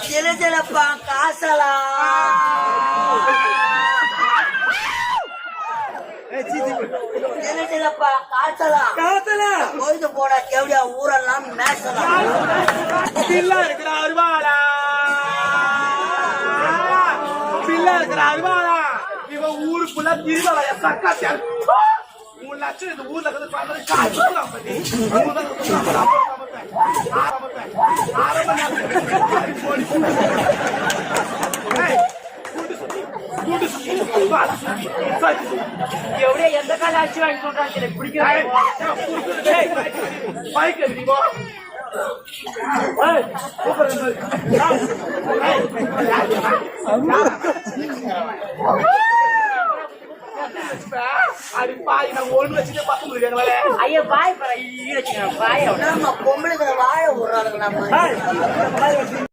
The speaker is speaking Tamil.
ஜிலஜிலப்பா காசலா ஜிலஜிலப்பா காசலா பொழுது போட கேவடியா ஊரெல்லாம் மேசலாம் இருக்கிற அருவாளா பிள்ளை இருக்கிற அருவாளா இவன் ஊருக்குள்ள திருவாளைய சக்காத்தியா 3 லட்சம் இந்த ஊர்ல எவ்வளோ எந்த கால ஆட்சி வாங்கி சொல்றாங்க பிடிக்கிறாங்க ஐயா பாய் பாய் பொம்பளைங்களை வாழ விடுறாங்க நம்ம